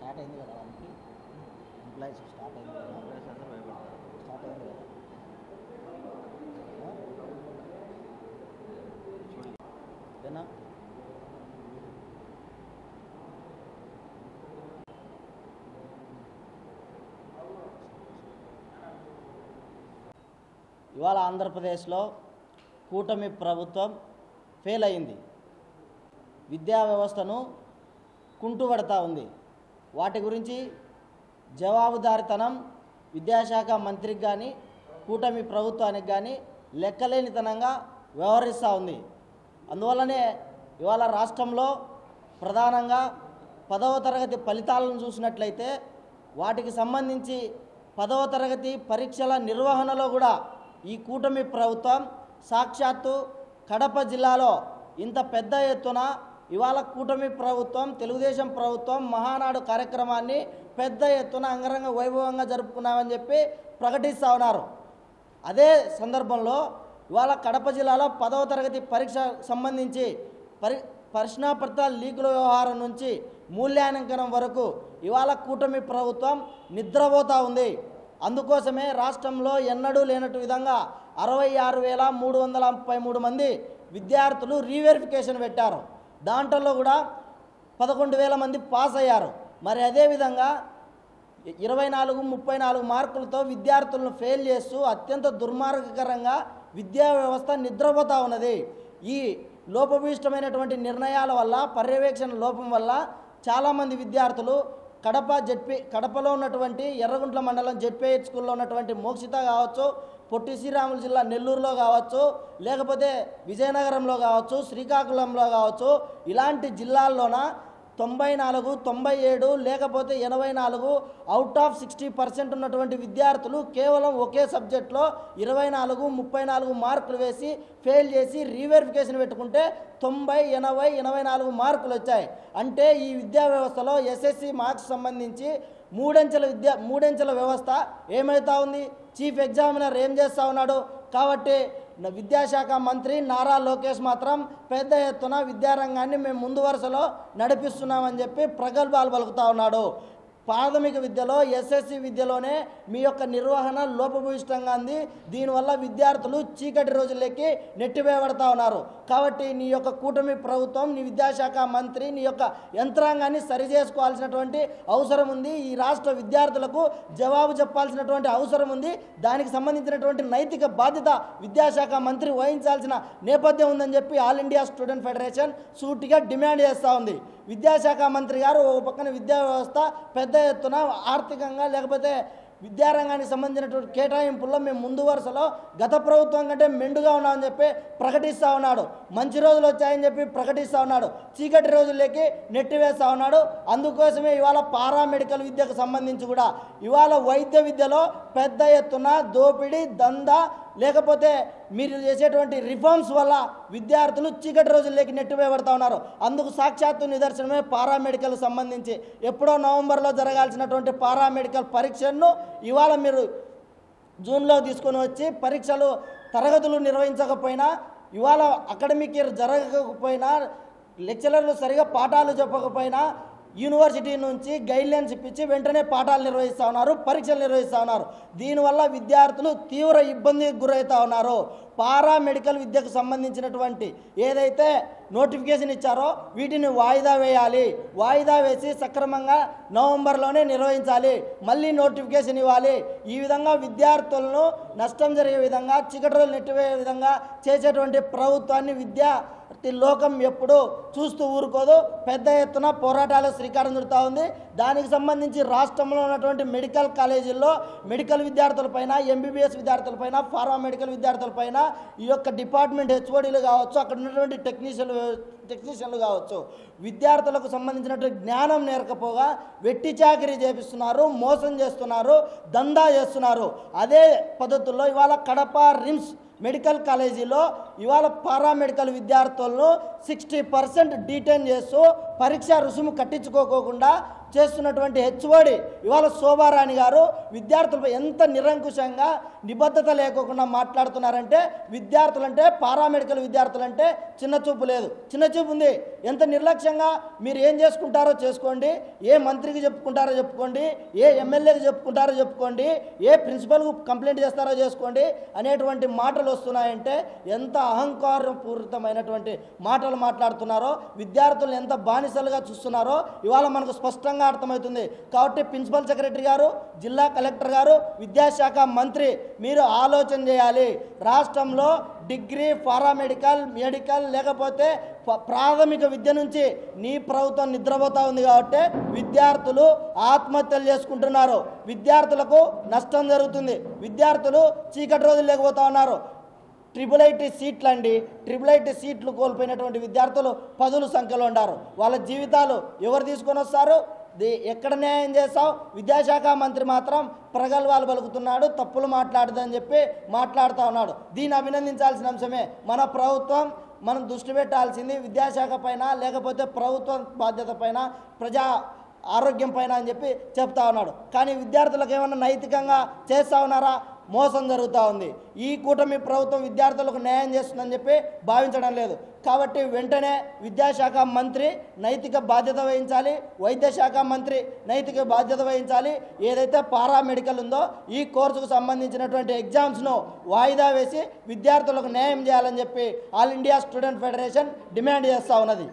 Start అయింది కదా వాళ్ళకి ఎంప్లాయీస్ స్టార్ట్ అయింది కదా స్టార్ట్ అయింది కదా ఏనా ఇవాళ ఆంధ్రప్రదేశ్లో కూటమి ప్రభుత్వం ఫెయిల్ అయింది. విద్యా వ్యవస్థను కుంటుపడతా ఉంది. వాటి గురించి జవాబుదారితనం విద్యాశాఖ మంత్రికి కానీ కూటమి ప్రభుత్వానికి కానీ లెక్కలేనితనంగా వ్యవహరిస్తూ ఉంది. అందువల్లనే ఇవాళ రాష్ట్రంలో ప్రధానంగా 10వ తరగతి ఫలితాలను చూసినట్లయితే వాటికి సంబంధించి 10వ తరగతి పరీక్షల నిర్వహణలో కూడా ఈ కూటమి ప్రభుత్వం సాక్షాత్తు కడప జిల్లాలో ఇంత పెద్ద ఎత్తున ఇవాళ కూటమి ప్రభుత్వం తెలుగుదేశం ప్రభుత్వం మహానాడు కార్యక్రమాన్ని పెద్ద ఎత్తున అంగరంగ వైభవంగా జరుపుకున్నామని చెప్పి ప్రకటిస్తూ ఉన్నారు. అదే సందర్భంలో ఇవాళ కడప జిల్లాలో 10వ తరగతి పరీక్ష సంబంధించి ప్రశ్నాపత్రాల లీకుల వ్యవహారం నుంచి మూల్యాంకనం వరకు ఇవాళ కూటమి ప్రభుత్వం నిద్రపోతూ ఉంది. అందుకోసమే రాష్ట్రంలో ఎన్నడూ లేనట్టు విధంగా 66,333 మంది విద్యార్థులు రీవెరిఫికేషన్ పెట్టారు. దాంట్లో కూడా 11,000 మంది పాస్ అయ్యారు. మరి అదేవిధంగా 24, 34 మార్కులతో విద్యార్థులను ఫెయిల్ చేస్తూ అత్యంత దుర్మార్గకరంగా విద్యా వ్యవస్థ నిద్రపోతూ ఉన్నది. ఈ లోపభూయిష్టమైనటువంటి నిర్ణయాల వల్ల, పర్యవేక్షణ లోపం వల్ల చాలామంది విద్యార్థులు కడపలో ఉన్నటువంటి ఎర్రగుంట్ల మండలం జెడ్పీహెచ్ స్కూల్లో ఉన్నటువంటి మోక్షిత కావచ్చు, పొట్టి శ్రీరాములు జిల్లా నెల్లూరులో కావచ్చు, లేకపోతే విజయనగరంలో కావచ్చు, శ్రీకాకుళంలో కావచ్చు, ఇలాంటి జిల్లాల్లోన 94, 97 లేకపోతే 84 అవుట్ ఆఫ్ 60% ఉన్నటువంటి విద్యార్థులు కేవలం ఒకే సబ్జెక్ట్లో 24, 34 మార్కులు వేసి ఫెయిల్ చేసి రీవెరిఫికేషన్ పెట్టుకుంటే 90, 80, 84 మార్కులు వచ్చాయి. అంటే ఈ విద్యా వ్యవస్థలో ఎస్ఎస్సి మార్క్స్ సంబంధించి మూడంచెల వ్యవస్థ ఏమవుతా ఉంది? చీఫ్ ఎగ్జామినర్ ఏం చేస్తూ ఉన్నాడు? కాబట్టి విద్యాశాఖ మంత్రి నారా లోకేష్ మాత్రం పెద్ద ఎత్తున విద్యారంగాన్ని మేము ముందు వరుసలో నడిపిస్తున్నామని చెప్పి ప్రగల్భాలు పలుకుతూ ఉన్నాడు. ప్రాథమిక విద్యలో ఎస్ఎస్సి విద్యలోనే మీ యొక్క నిర్వహణ లోపభూయిష్టంగా ఉంది. దీనివల్ల విద్యార్థులు చీకటి రోజుల్లోకి నెట్టివేయబడతా ఉన్నారు. కాబట్టి నీ యొక్క కూటమి ప్రభుత్వం, నీ విద్యాశాఖ మంత్రి, నీ యొక్క యంత్రాంగాన్ని సరిచేసుకోవాల్సినటువంటి అవసరం ఉంది. ఈ రాష్ట్ర విద్యార్థులకు జవాబు చెప్పాల్సినటువంటి అవసరం ఉంది. దానికి సంబంధించినటువంటి నైతిక బాధ్యత విద్యాశాఖ మంత్రి వహించాల్సిన నేపథ్యం ఉందని చెప్పి ఆల్ ఇండియా స్టూడెంట్ ఫెడరేషన్ సూటిగా డిమాండ్ చేస్తూ ఉంది. విద్యాశాఖ మంత్రి గారు ఒక పక్కన విద్యా వ్యవస్థ పెద్ద ఎత్తున ఆర్థికంగా లేకపోతే విద్యారంగానికి సంబంధించినటువంటి కేటాయింపుల్లో మేము ముందు వరుసలో గత ప్రభుత్వం కంటే మెండుగా ఉన్నామని చెప్పి ప్రకటిస్తూ ఉన్నాడు. మంచి రోజులు వచ్చాయని చెప్పి ప్రకటిస్తూ ఉన్నాడు. చీకటి రోజుల్లోకి నెట్టివేస్తూ ఉన్నాడు. అందుకోసమే ఇవాళ పారామెడికల్ విద్యకు సంబంధించి కూడా ఇవాళ వైద్య విద్యలో పెద్ద ఎత్తున దోపిడీ, దందా లేకపోతే మీరు చేసేటువంటి రిఫార్మ్స్ వల్ల విద్యార్థులు చీకటి రోజుల్లోకి నెట్టివేయబడతా ఉన్నారు. అందుకు సాక్షాత్తు నిదర్శనమే పారామెడికల్ సంబంధించి ఎప్పుడో నవంబర్లో జరగాల్సినటువంటి పారామెడికల్ పరీక్షను ఇవాళ మీరు జూన్లో తీసుకొని వచ్చి పరీక్షలు తరగతులు నిర్వహించకపోయినా, ఇవాళ అకాడమిక్ ఇయర్ జరగకపోయినా, లెక్చరర్లు సరిగా పాఠాలు చెప్పకపోయినా యూనివర్సిటీ నుంచి గైడ్లైన్స్ ఇప్పించి వెంటనే పాఠాలు నిర్వహిస్తూ ఉన్నారు, పరీక్షలు నిర్వహిస్తూ ఉన్నారు. దీనివల్ల విద్యార్థులు తీవ్ర ఇబ్బందికి గురవుతూ ఉన్నారు. పారామెడికల్ విద్యకు సంబంధించినటువంటి ఏదైతే నోటిఫికేషన్ ఇచ్చారో వీటిని వాయిదా వేయాలి. వాయిదా వేసి సక్రమంగా నవంబర్లోనే నిర్వహించాలి. మళ్ళీ నోటిఫికేషన్ ఇవ్వాలి. ఈ విధంగా విద్యార్థులను నష్టం జరిగే విధంగా, చీకటి రోజులు నెట్టివేసే విధంగా చేసేటువంటి ప్రభుత్వాన్ని లోకం ఎప్పుడూ చూస్తూ ఊరుకోదు. పెద్ద ఎత్తున పోరాటాలు శ్రీకారం చుడుతూ ఉంది. దానికి సంబంధించి రాష్ట్రంలో ఉన్నటువంటి మెడికల్ కాలేజీల్లో మెడికల్ విద్యార్థులపైన, ఎంబీబీఎస్ విద్యార్థులపైన, ఫార్మామెడికల్ విద్యార్థులపైన ఈ యొక్క డిపార్ట్మెంట్ హెచ్ఓడీలు కావచ్చు, అక్కడ ఉన్నటువంటి టెక్నీషియన్లు కావచ్చు, విద్యార్థులకు సంబంధించినటువంటి జ్ఞానం నేర్కపోగా వెట్టి చాకిరీ చేపిస్తున్నారు, మోసం చేస్తున్నారు, దందా చేస్తున్నారు. అదే పద్ధతుల్లో ఇవాళ కడప రిమ్స్ మెడికల్ కాలేజీలో ఇవాళ పారామెడికల్ విద్యార్థులను 60% డీటైన్ చేస్తూ పరీక్ష రుసుము కట్టించుకోకుండా చేస్తున్నటువంటి హెచ్ఓడి ఇవాళ శోభారాణి గారు విద్యార్థులపై ఎంత నిరంకుశంగా నిబద్ధత లేకోకుండా మాట్లాడుతున్నారంటే, విద్యార్థులంటే పారామెడికల్ విద్యార్థులంటే చిన్నచూపు లేదు, చిన్నచూపు ఉంది. ఎంత నిర్లక్ష్యంగా మీరు ఏం చేసుకుంటారో చేసుకోండి, ఏ మంత్రికి చెప్పుకుంటారో చెప్పుకోండి, ఏ ఎమ్మెల్యేకి చెప్పుకుంటారో చెప్పుకోండి, ఏ ప్రిన్సిపల్కు కంప్లైంట్ చేస్తారో చేసుకోండి అనేటువంటి మాటలు వస్తున్నాయంటే ఎంత అహంకారపూరితమైనటువంటి మాటలు మాట్లాడుతున్నారో, విద్యార్థులను ఎంత బానిసలుగా చూస్తున్నారో ఇవాళ మనకు స్పష్టంగా అర్థమవుతుంది. కాబట్టి ప్రిన్సిపల్ సెక్రటరీ గారు, జిల్లా కలెక్టర్ గారు, విద్యాశాఖ మంత్రి మీరు ఆలోచన చేయాలి. రాష్ట్రంలో డిగ్రీ, పారామెడికల్, మెడికల్ లేకపోతే ప్రాథమిక విద్య నుంచి నీ ప్రభుత్వం నిద్రపోతూ ఉంది కాబట్టి విద్యార్థులు ఆత్మహత్యలు చేసుకుంటున్నారు, విద్యార్థులకు నష్టం జరుగుతుంది, విద్యార్థులు చీకటి రోజులు లేకపోతూ ఉన్నారు. IIIT సీట్లు అండి, IIIT సీట్లు కోల్పోయినటువంటి విద్యార్థులు పదుల సంఖ్యలో ఉన్నారు. వాళ్ళ జీవితాలు ఎవరు తీసుకొని వస్తారు? ఎక్కడ న్యాయం చేస్తావు? విద్యాశాఖ మంత్రి మాత్రం ప్రగల్భాలు పలుకుతున్నాడు, తప్పులు మాట్లాడదని చెప్పి మాట్లాడుతూ ఉన్నాడు. దీన్ని అభినందించాల్సిన అంశమే. మన ప్రభుత్వం మనం దృష్టి పెట్టాల్సింది విద్యాశాఖ పైన, లేకపోతే ప్రభుత్వం బాధ్యత పైన, ప్రజా ఆరోగ్యం పైన అని చెప్పి చెప్తా ఉన్నాడు. కానీ విద్యార్థులకు ఏమన్నా నైతికంగా చేస్తూ ఉన్నారా? మోసం జరుగుతూ ఉంది. ఈ కూటమి ప్రభుత్వం విద్యార్థులకు న్యాయం చేస్తుందని చెప్పి భావించడం లేదు. కాబట్టి వెంటనే విద్యాశాఖ మంత్రి నైతిక బాధ్యత వహించాలి, వైద్య శాఖ మంత్రి నైతిక బాధ్యత వహించాలి. ఏదైతే పారామెడికల్ ఉందో ఈ కోర్సుకు సంబంధించినటువంటి ఎగ్జామ్స్ను వాయిదా వేసి విద్యార్థులకు న్యాయం చేయాలని చెప్పి all India student federation demand చేస్తూ ఉన్నది.